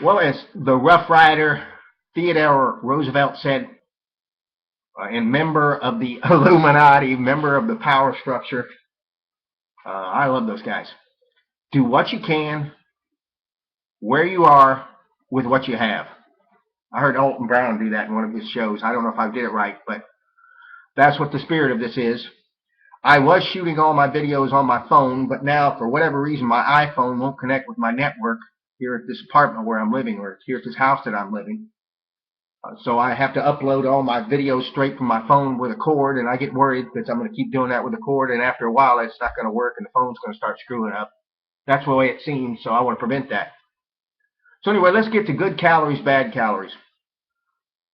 Well, as the Rough Rider Theodore Roosevelt said, and member of the Illuminati, member of the power structure, I love those guys. Do what you can, where you are, with what you have. I heard Alton Brown do that in one of his shows. I don't know if I did it right, but that's what the spirit of this is. I was shooting all my videos on my phone, but now, for whatever reason, my iPhone won't connect with my network here at this apartment where I'm living, or here at this house that I'm living. So I have to upload all my videos straight from my phone with a cord, and I get worried because I'm going to keep doing that with a cord, and after a while it's not going to work and the phone's going to start screwing up. That's the way it seems, so I want to prevent that. So anyway, let's get to good calories, bad calories.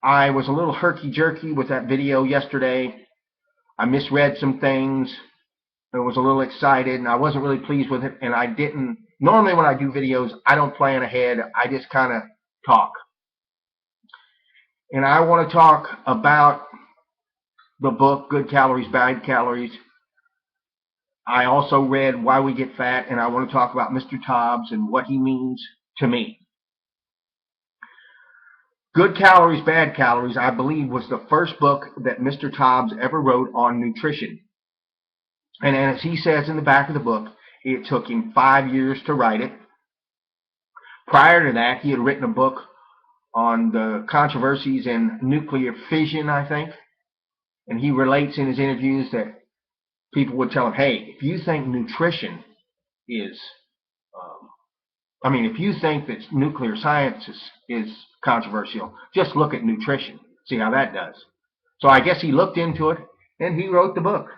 I was a little herky-jerky with that video yesterday. I misread some things. I was a little excited, and I wasn't really pleased with it, and I didn't. Normally when I do videos, I don't plan ahead. I just kind of talk. And I want to talk about the book, Good Calories, Bad Calories. I also read Why We Get Fat, and I want to talk about Mr. Tobbs and what he means to me. Good Calories, Bad Calories, I believe, was the first book that Mr. Tobbs ever wrote on nutrition. And as he says in the back of the book, it took him 5 years to write it. Prior to that, he had written a book on the controversies in nuclear fission, I think. And he relates in his interviews that people would tell him, hey, if you think nutrition is, if you think that nuclear science is controversial, just look at nutrition, see how that does. So I guess he looked into it, and he wrote the book,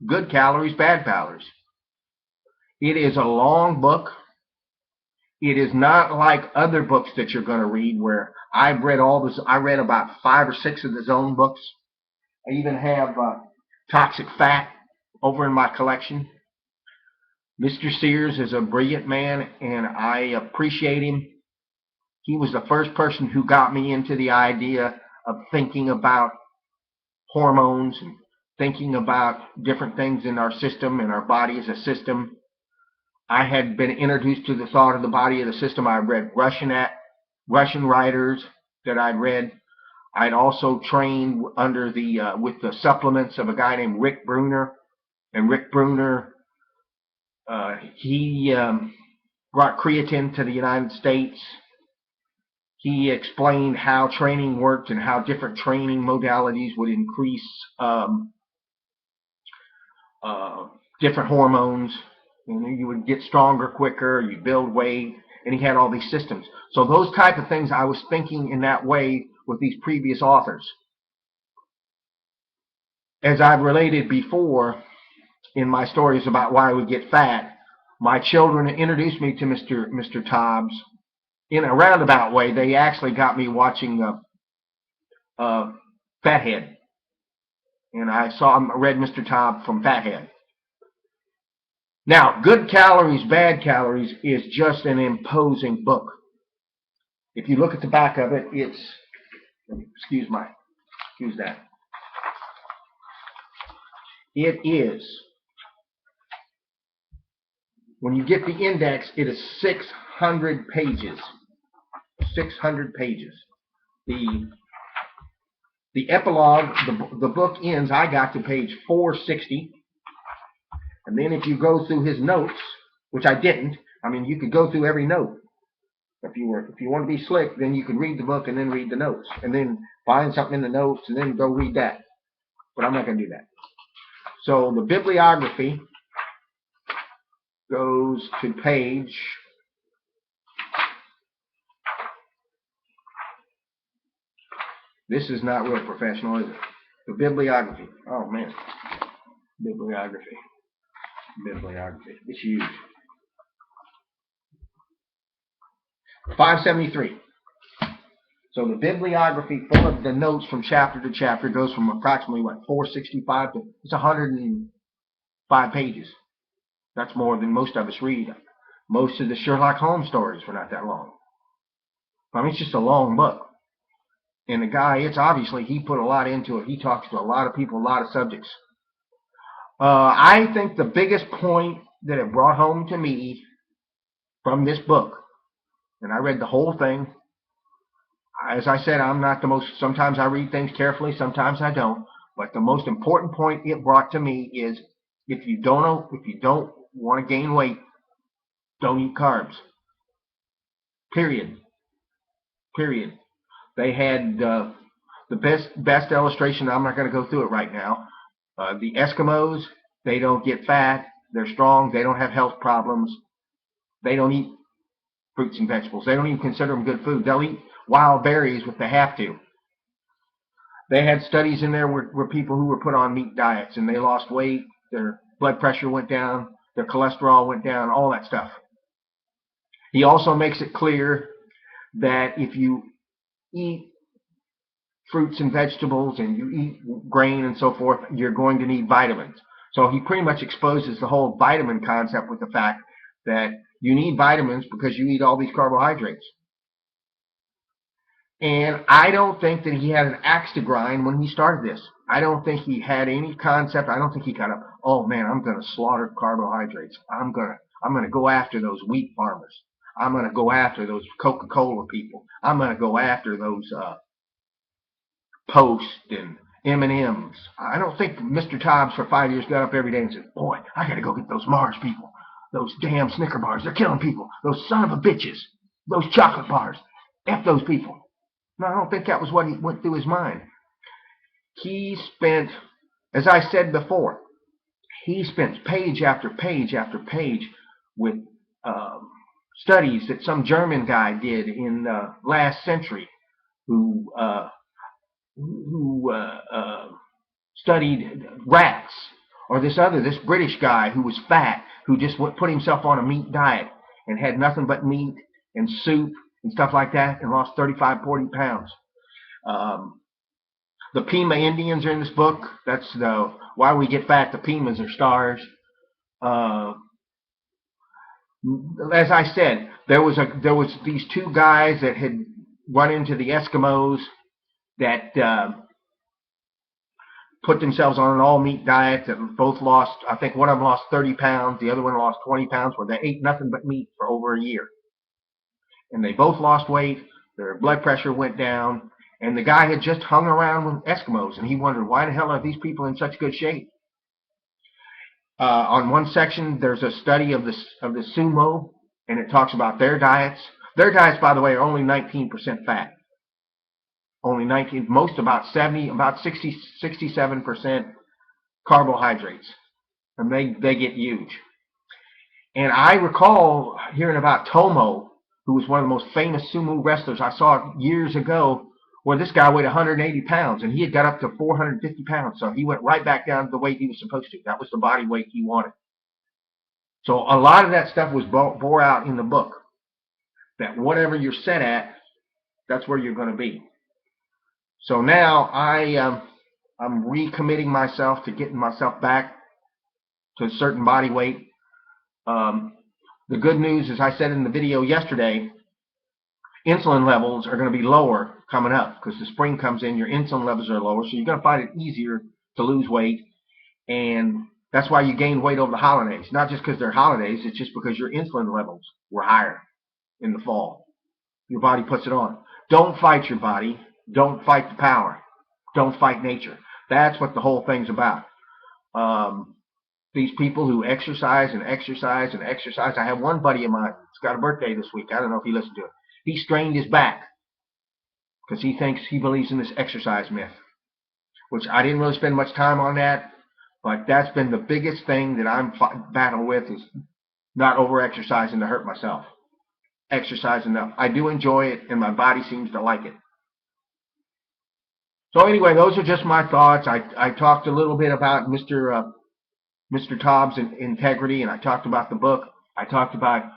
Good Calories, Bad Calories. It is a long book. It is not like other books that you're going to read where I've read all this. I read about 5 or 6 of the Zone books. I even have Toxic Fat over in my collection. Mr. Sears is a brilliant man, and I appreciate him. He was the first person who got me into the idea of thinking about hormones and thinking about different things in our system and our body as a system. I had been introduced to the thought of the body of the system. I read Russian writers that I'd read. I'd also trained under with the supplements of a guy named Rick Bruner. And Rick Bruner, he brought creatine to the United States. He explained how training worked and how different training modalities would increase different hormones. You would get stronger quicker, you build weight, and he had all these systems. So those type of things, I was thinking in that way with these previous authors. As I've related before in my stories about why we get fat, my children introduced me to Mr. Tobbs in a roundabout way. They actually got me watching Fathead, and I read Mr. Tobbs from Fathead. Now, Good Calories, Bad Calories is just an imposing book. If you look at the back of it, it's, excuse that. It is, when you get the index, it is 600 pages. 600 pages. The epilogue, the book ends, I got to page 460. And then if you go through his notes, which I didn't, you could go through every note. If you want to be slick, then you could read the book and then read the notes, and then find something in the notes and then go read that. But I'm not going to do that. So the bibliography goes to page 460. This is not real professional, is it? The bibliography. Oh man, bibliography. It's huge. 573. So the bibliography full of the notes from chapter to chapter goes from approximately 465 to 105 pages. That's more than most of us read. Most of the Sherlock Holmes stories were not that long. It's just a long book. And the guy, it's obviously he put a lot into it. He talks to a lot of people, a lot of subjects. I think the biggest point that it brought home to me from this book and I read the whole thing. As I said, I'm not the most, sometimes I read things carefully, sometimes I don't. But the most important point it brought to me is if you don't want to gain weight, don't eat carbs. Period. Period. They had the best illustration. I'm not going to go through it right now. The Eskimos, they don't get fat. They're strong. They don't have health problems. They don't eat fruits and vegetables. They don't even consider them good food. They'll eat wild berries if they have to. They had studies in there where people who were put on meat diets and they lost weight, their blood pressure went down, their cholesterol went down, all that stuff. He also makes it clear that if you eat fruits and vegetables and you eat grain and so forth, you're going to need vitamins. So he pretty much exposes the whole vitamin concept with the fact that you need vitamins because you eat all these carbohydrates. And I don't think that he had an axe to grind when he started this. I don't think he had any concept. I don't think he got up, oh man, I'm going to slaughter carbohydrates. I'm going to go after those wheat farmers. I'm going to go after those Coca-Cola people. I'm going to go after those Post and M&M's. I don't think Mr. Tobbs for 5 years got up every day and said, boy, I got to go get those Mars people. Those damn Snicker bars. They're killing people. Those son of a bitches. Those chocolate bars. F those people. No, I don't think that was what went through his mind. He spent, as I said before, he spent page after page after page with studies that some German guy did in last century who studied rats, or this British guy who was fat, who just put himself on a meat diet and had nothing but meat and soup and stuff like that and lost 35, 40 pounds. The Pima Indians are in this book. That's the why we get fat. The Pimas are stars. As I said, there was these two guys that had run into the Eskimos that put themselves on an all-meat diet that both lost, I think one of them lost 30 pounds, the other one lost 20 pounds, where they ate nothing but meat for over a year. And they both lost weight, their blood pressure went down, and the guy had just hung around with Eskimos, and he wondered, why the hell are these people in such good shape? On one section, there's a study of the sumo, and it talks about their diets. Their diets, by the way, are only 19% fat. Only 19, most about 70, about 60, 67% carbohydrates, and they get huge. And I recall hearing about Tomo, who was one of the most famous sumo wrestlers I saw years ago, where this guy weighed 180 pounds, and he had got up to 450 pounds, so he went right back down to the weight he was supposed to. That was the body weight he wanted. So a lot of that stuff was bore out in the book, that whatever you're set at, that's where you're going to be. So now I'm recommitting myself to getting myself back to a certain body weight. The good news, as I said in the video yesterday, insulin levels are going to be lower coming up because the spring comes in, your insulin levels are lower, so you're going to find it easier to lose weight, and that's why you gain weight over the holidays. Not just because they're holidays, it's just because your insulin levels were higher in the fall. Your body puts it on. Don't fight your body. Don't fight the power. Don't fight nature. That's what the whole thing's about. These people who exercise and exercise and exercise. I have one buddy of mine, he's got a birthday this week. I don't know if he listened to it. He strained his back because he believes in this exercise myth, which I didn't really spend much time on that, but that's been the biggest thing that I'm battling with, is not over-exercising to hurt myself. Exercise enough. I do enjoy it, and my body seems to like it. So anyway, those are just my thoughts. I talked a little bit about Mr. Tobbs' integrity, and I talked about the book. I talked about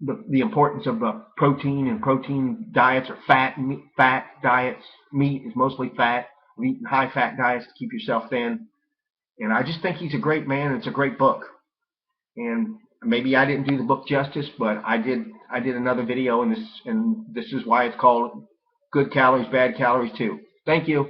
the importance of protein, and protein diets, or fat diets. Meat is mostly fat. Eating high-fat diets to keep yourself thin. And I just think he's a great man, and it's a great book. And maybe I didn't do the book justice, but I did another video, and this is why it's called Good Calories, Bad Calories Too. Thank you.